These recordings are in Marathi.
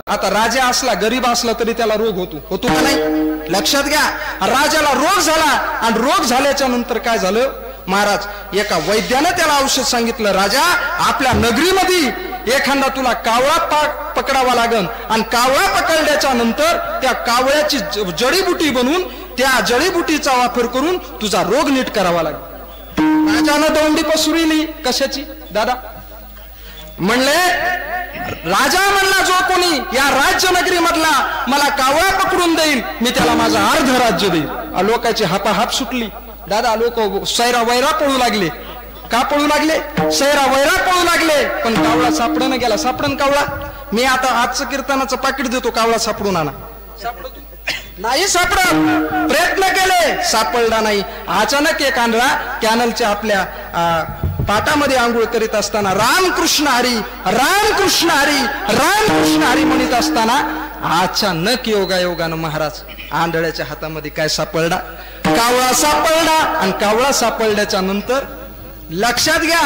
आता राजा असला गरीब असला तरी त्याला रोग होतो का नाही? लक्षात घ्या, राजाला रोग झाला आणि रोग झाल्याच्या नंतर काय झालं महाराज, एका वैद्याने त्याला औषध सांगितलं, राजा आपल्या नगरीमध्ये एखादा तुला कावळा पकडावा लागन आणि कावळा पकडल्याच्या नंतर त्या कावळ्याची जडीबुटी बनवून त्या जडीबुटीचा वापर करून तुझा रोग नीट करावा लागेल. राजानं दौंडी पसरवली. कशाची दादा? म्हणले राजा म्हणला जो कोणी या राज्यनगरी मधला मला कावळा पकडून देईल मी त्याला माझं अर्ध राज्य देईल. लोकांची हापाहाप सुटली दादा. लोक सैरा वैरा पळू लागले. का पळू लागले? सैरा वैरा पळू लागले. पण कावळा सापडून गेला. सापडन कावळा? मी आता आजचं कीर्तनाचं पाकिट देतो, कावळा सापडून आणा. नाही सापडत. प्रयत्न केले, सापडला नाही. अचानक एक आंधळा कॅनलच्या आपल्या पाटामध्ये आंघोळ करीत असताना रामकृष्ण हरी रामकृष्ण हरी रामकृष्ण हरी म्हणत असताना अचानक योगायोगानं महाराज आंधळ्याच्या हातामध्ये काय सापडला? कावळा सापडला. आणि कावळा सापडल्याच्या नंतर लक्षात घ्या,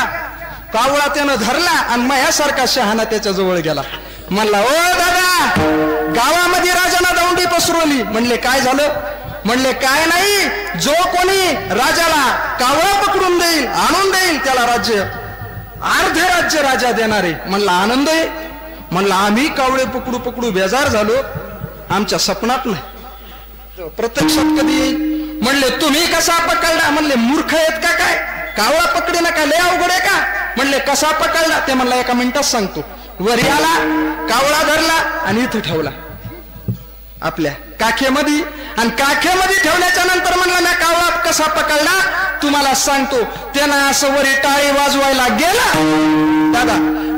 कावळा त्यानं धरला आणि माझ्यासारखा शहाणा त्याच्या जवळ गेला. म्हणला ओ दादा, गावामध्ये राजाला दौंडी पसरवली. म्हणले काय झालं? म्हणले काय नाही, जो कोणी राजाला कावळा पकडून देईल आणून देईल त्याला राज्य अर्धे राज्य राजा देणारे. म्हणला आनंद आहे. म्हणला आम्ही कावळे पकडू पकडू बेजार झालो, आमच्या स्वप्नात नाही, प्रत्यक्षात कधी येईल. म्हणले तुम्ही कसा पकडला? म्हणले मूर्ख आहेत का काय? कावळा पकडे ना काय लय अवघड आहे का? म्हणले कसा पकडला? ते म्हणला एका मिनिटात सांगतो. वरी आला, कावळा धरला आणि इथं ठेवला आपल्या काखेमध्ये. आणि काखेमध्ये ठेवल्याच्या नंतर म्हणला ना कावळा कसा पकडला तुम्हाला सांगतो. त्यानं असं वरी टाळी वाजवायला गेला दादा,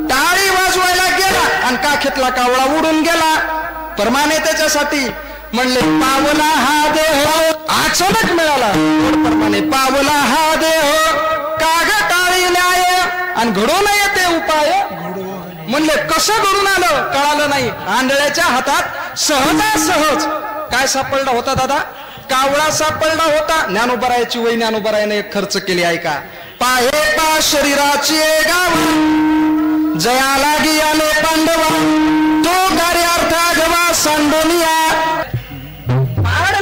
टाळी वाजवायला गेला आणि काखेतला कावळा उडून गेला. परमाने त्याच्यासाठी म्हणले पावला हा देह अचानक मिळाला. परमाने पावला हा देह काग टाळी न्याय आणि घडून येते उपाय. म्हणले कसं घडून आलं कळालं नाही. आंधळ्याच्या हातात सहजासहज काय सापडला होता दादा? कावळा सापडला होता. ज्ञानोबरायाची वही ज्ञानोबरायाने एक खर्च केली आहे का? पाहे पा शरीराची गावा जया लागी आले पांडवा तो कार्यार्थ गवा सांडोनिया